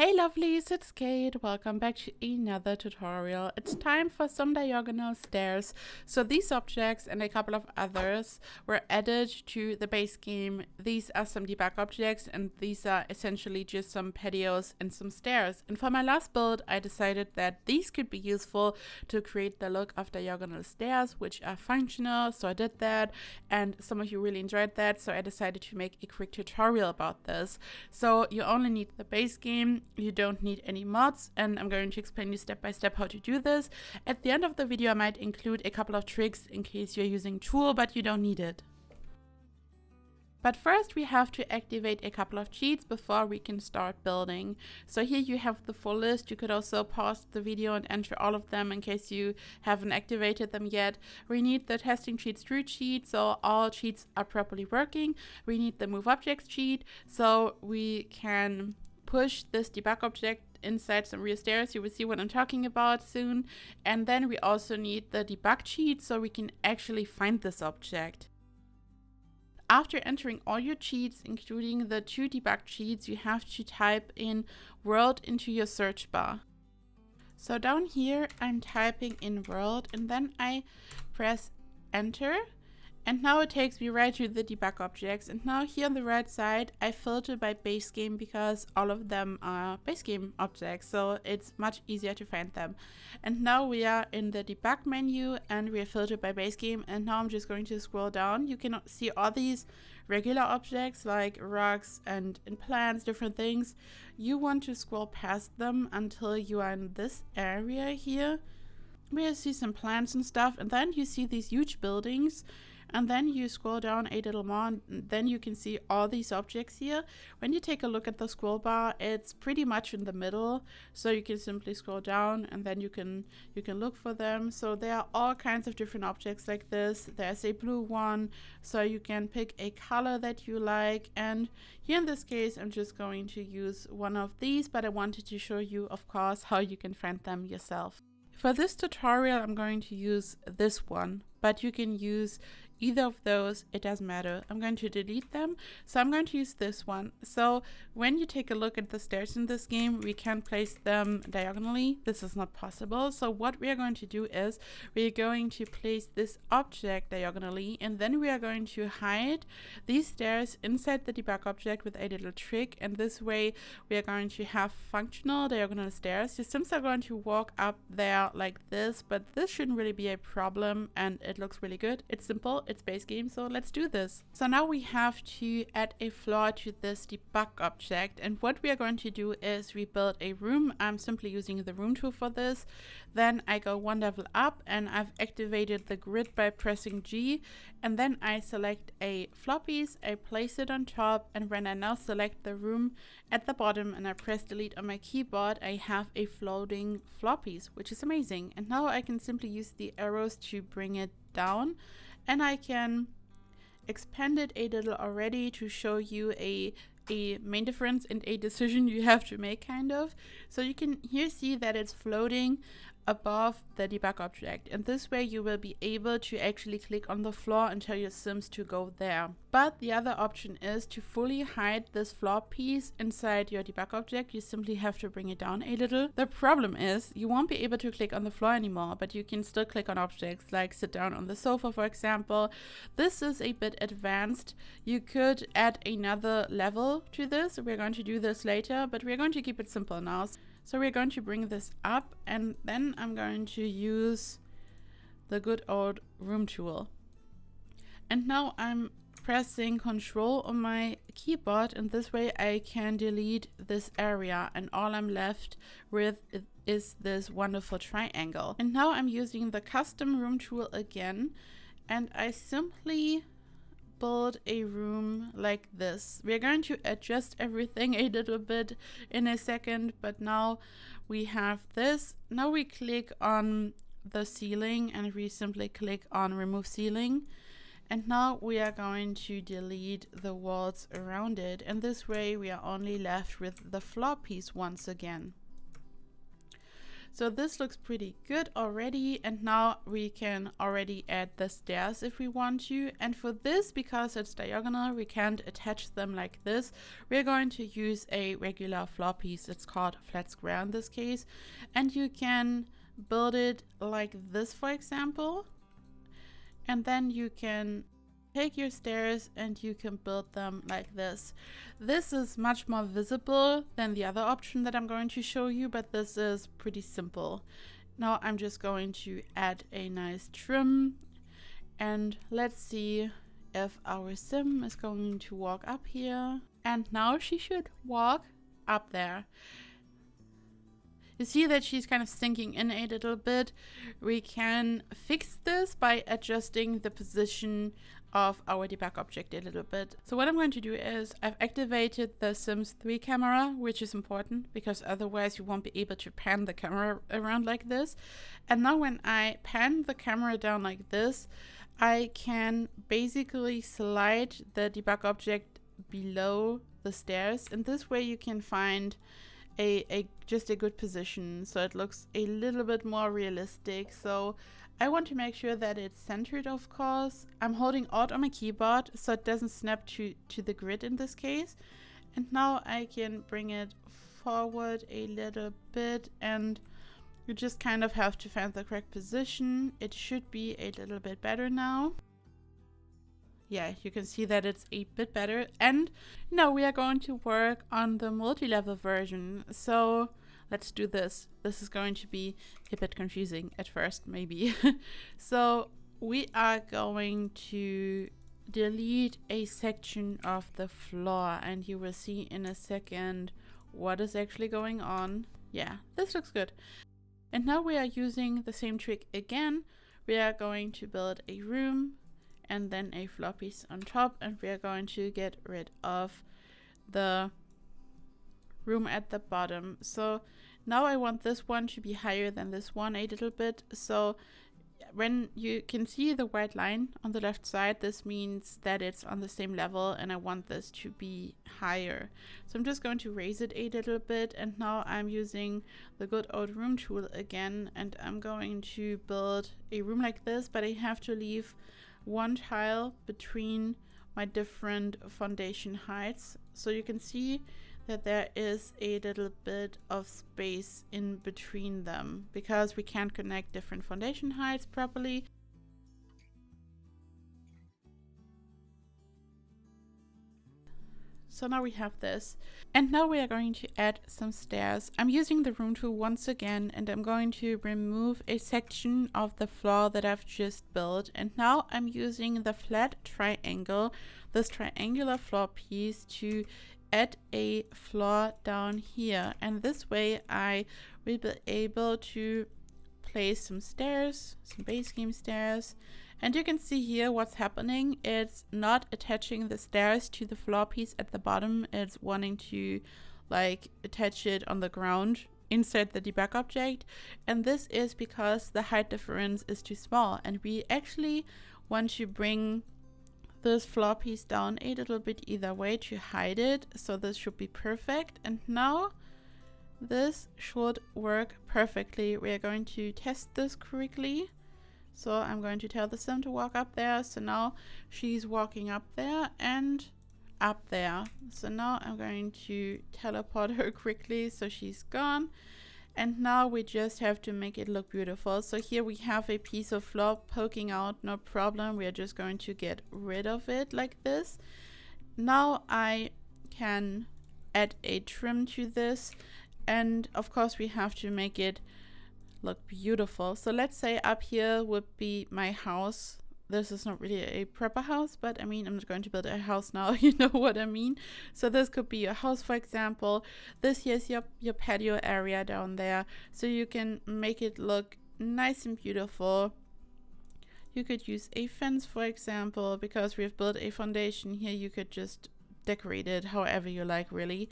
Hey lovelies, it's Kate. Welcome back to another tutorial. It's time for some diagonal stairs. So these objects and a couple of others were added to the base game. These are some debug objects and these are essentially just some patios and some stairs. And for my last build, I decided that these could be useful to create the look of diagonal stairs, which are functional. So I did that and some of you really enjoyed that. So I decided to make a quick tutorial about this. So you only need the base game. You don't need any mods, and I'm going to explain you step by step how to do this. At the end of the video I might include a couple of tricks in case you're using Tool, but you don't need it. But first we have to activate a couple of cheats before we can start building. So here you have the full list. You could also pause the video and enter all of them in case you haven't activated them yet. We need the testing cheats true cheat, so all cheats are properly working. We need the move objects cheat, so we can push this debug object inside some real stairs. You will see what I'm talking about soon. And then we also need the debug cheat so we can actually find this object. After entering all your cheats, including the 2 debug cheats, you have to type in world into your search bar. So down here I'm typing in world and then I press enter. And now it takes me right to the debug objects. And now here on the right side, I filter by base game because all of them are base game objects. So it's much easier to find them. And now we are in the debug menu and we are filtered by base game. And now I'm just going to scroll down. You can see all these regular objects like rocks and plants, different things. You want to scroll past them until you are in this area here, where you see some plants and stuff. And then you see these huge buildings. And then you scroll down a little more and then you can see all these objects here. When you take a look at the scroll bar, it's pretty much in the middle. So you can simply scroll down and then you can look for them. So there are all kinds of different objects like this. There's a blue one, so you can pick a color that you like. And here in this case, I'm just going to use one of these, but I wanted to show you, of course, how you can find them yourself. For this tutorial, I'm going to use this one, but you can use either of those, it doesn't matter. I'm going to delete them, so I'm going to use this one. So when you take a look at the stairs in this game, we can place them diagonally. This is not possible. So what we are going to do is we are going to place this object diagonally, and then we are going to hide these stairs inside the debug object with a little trick. And this way we are going to have functional diagonal stairs. Your Sims are going to walk up there like this, but this shouldn't really be a problem and it looks really good. It's simple. It's base game, so let's do this. So now we have to add a floor to this debug object, and what we are going to do is we build a room. I'm simply using the room tool for this. Then I go one level up and I've activated the grid by pressing G, and then I select a floor piece, I place it on top, and when I now select the room at the bottom and I press delete on my keyboard, I have a floating floor piece, which is amazing. And now I can simply use the arrows to bring it down, and I can expand it a little already to show you a main difference and a decision you have to make, kind of. So you can here see that it's floating above the debug object, and this way you will be able to actually click on the floor and tell your Sims to go there. But the other option is to fully hide this floor piece inside your debug object. You simply have to bring it down a little. The problem is you won't be able to click on the floor anymore, but you can still click on objects like sit down on the sofa, for example. This is a bit advanced. You could add another level to this. We're going to do this later, but we're going to keep it simple now. So we're going to bring this up, and then I'm going to use the good old room tool. And now I'm pressing Control on my keyboard, and this way I can delete this area, and all I'm left with is this wonderful triangle. And now I'm using the custom room tool again, and I simply build a room like this. We're going to adjust everything a little bit in a second, but now we have this. Now we click on the ceiling and we simply click on remove ceiling, and now we are going to delete the walls around it, and this way we are only left with the floor piece once again. So this looks pretty good already, and now we can already add the stairs if we want to. And for this, because it's diagonal, we can't attach them like this. We're going to use a regular floor piece. It's called flat square in this case. And you can build it like this, for example. And then you can take your stairs and you can build them like this. This is much more visible than the other option that I'm going to show you, but this is pretty simple. Now I'm just going to add a nice trim, and let's see if our sim is going to walk up here. And now she should walk up there. You see that she's kind of sinking in a little bit. We can fix this by adjusting the position of our debug object a little bit. So what I'm going to do is I've activated the Sims 3 camera, which is important because otherwise you won't be able to pan the camera around like this. And now when I pan the camera down like this, I can basically slide the debug object below the stairs, and this way you can find just a good position so it looks a little bit more realistic. So I want to make sure that it's centered, of course. I'm holding Alt on my keyboard so it doesn't snap to the grid in this case. And now I can bring it forward a little bit, and you just kind of have to find the correct position. It should be a little bit better now. Yeah, you can see that it's a bit better. And now we are going to work on the multi-level version. So let's do this. This is going to be a bit confusing at first, maybe. So we are going to delete a section of the floor, and you will see in a second what is actually going on. Yeah, this looks good. And now we are using the same trick again. We are going to build a room and then a floor piece on top, and we are going to get rid of the room at the bottom. So now I want this one to be higher than this one a little bit. So when you can see the white line on the left side, this means that it's on the same level, and I want this to be higher. So I'm just going to raise it a little bit, and now I'm using the good old room tool again, and I'm going to build a room like this, but I have to leave one tile between my different foundation heights. So you can see that there is a little bit of space in between them because we can't connect different foundation heights properly. So now we have this, and now we are going to add some stairs. I'm using the room tool once again, and I'm going to remove a section of the floor that I've just built, and now I'm using the flat triangle, this triangular floor piece, to add a floor down here, and this way I will be able to place some stairs, some base game stairs. And you can see here what's happening. It's not attaching the stairs to the floor piece at the bottom. It's wanting to like attach it on the ground inside the debug object. And this is because the height difference is too small. And we actually want to bring this floor piece down a little bit either way to hide it. So this should be perfect. And now this should work perfectly. We are going to test this correctly. So I'm going to tell the sim to walk up there. So now she's walking up there and up there. So now I'm going to teleport her quickly so she's gone. And now we just have to make it look beautiful. So here we have a piece of floor poking out, no problem. We are just going to get rid of it like this. Now I can add a trim to this. And of course we have to make it look beautiful. So let's say up here would be my house. This is not really a proper house, but I mean, I'm not going to build a house now, you know what I mean. So this could be your house, for example. This here is your patio area down there. So you can make it look nice and beautiful. You could use a fence, for example, because we've built a foundation here. You could just decorate it however you like, really.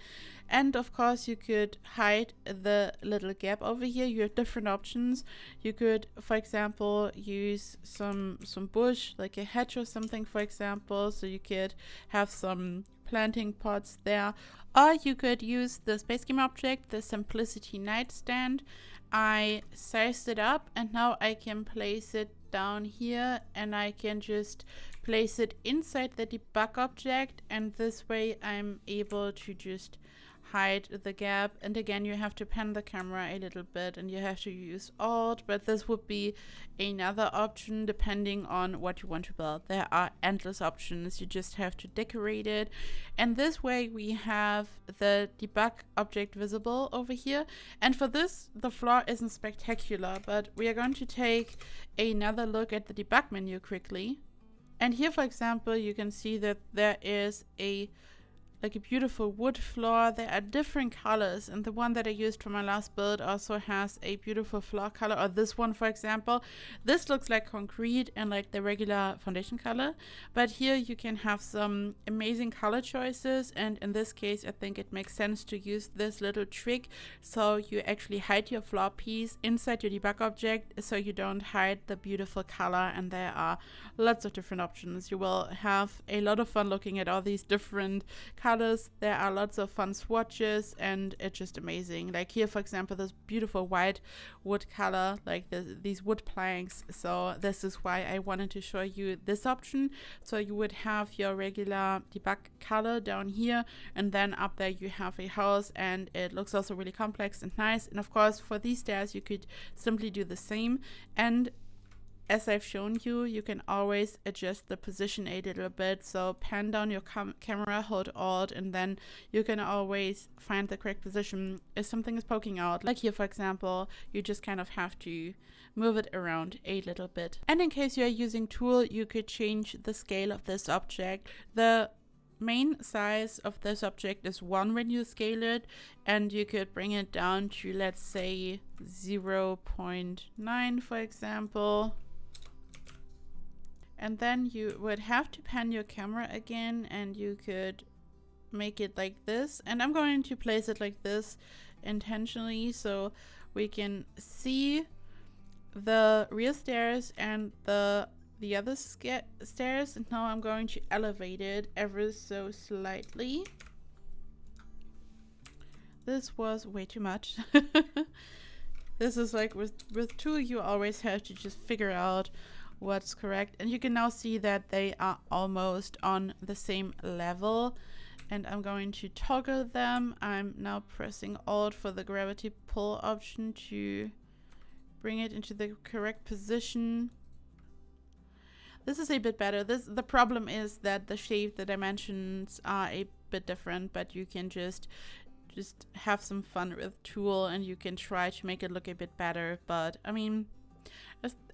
And of course you could hide the little gap over here. You have different options. You could, for example, use some bush, like a hedge or something, for example, so you could have some planting pots there. Or you could use the space game object, the simplicity nightstand, I sized it up, and now I can place it down here, and I can just place it inside the debug object, and this way I'm able to just hide the gap. And again, you have to pan the camera a little bit and you have to use Alt, but this would be another option depending on what you want to build. There are endless options, you just have to decorate it. And this way we have the debug object visible over here. And for this, the floor isn't spectacular, but we are going to take another look at the debug menu quickly. And here, for example, you can see that there is a beautiful wood floor. There are different colors, and the one that I used for my last build also has a beautiful floor color. Or this one, for example, this looks like concrete and like the regular foundation color, but here you can have some amazing color choices, and in this case I think it makes sense to use this little trick so you actually hide your floor piece inside your debug object so you don't hide the beautiful color. And there are lots of different options. You will have a lot of fun looking at all these different colors. There are lots of fun swatches, and it's just amazing. Like here, for example, this beautiful white wood color, like these wood planks. So this is why I wanted to show you this option. So you would have your regular debug color down here, and then up there you have a house, and it looks also really complex and nice. And of course, for these stairs you could simply do the same. And as I've shown you, you can always adjust the position a little bit. So pan down your camera, hold Alt, and then you can always find the correct position if something is poking out. Like here, for example, you just kind of have to move it around a little bit. And in case you are using Tool, you could change the scale of this object. The main size of this object is 1 when you scale it, and you could bring it down to, let's say, 0.9, for example. And then you would have to pan your camera again, and you could make it like this. And I'm going to place it like this intentionally so we can see the rear stairs and the other stairs. And now I'm going to elevate it ever so slightly. This was way too much. This is like with Tool, you always have to just figure out what's correct. And you can now see that they are almost on the same level, and I'm going to toggle them. I'm now pressing Alt for the gravity pull option to bring it into the correct position. This is a bit better. The problem is that the shape, the dimensions are a bit different, but you can just have some fun with Tool and you can try to make it look a bit better. But I mean,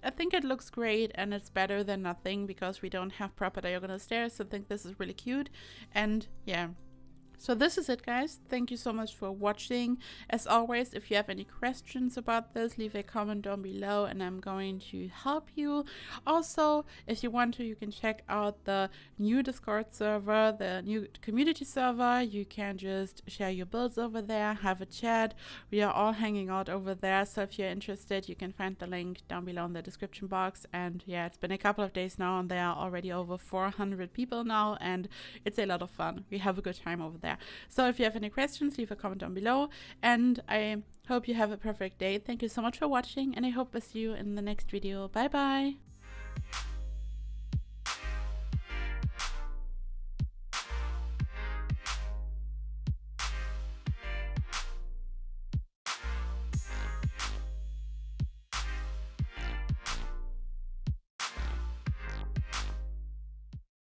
I think it looks great, and it's better than nothing because we don't have proper diagonal stairs. So I think this is really cute. And yeah, so this is it, guys. Thank you so much for watching. As always, if you have any questions about this, leave a comment down below and I'm going to help you. Also, if you want to, you can check out the new Discord server, the new community server. You can just share your builds over there, have a chat. We are all hanging out over there, so if you're interested, you can find the link down below in the description box. And yeah, it's been a couple of days now, and there are already over 400 people now, and it's a lot of fun. We have a good time over there. So if you have any questions, leave a comment down below, and I hope you have a perfect day. Thank you so much for watching, and I hope to see you in the next video. Bye bye.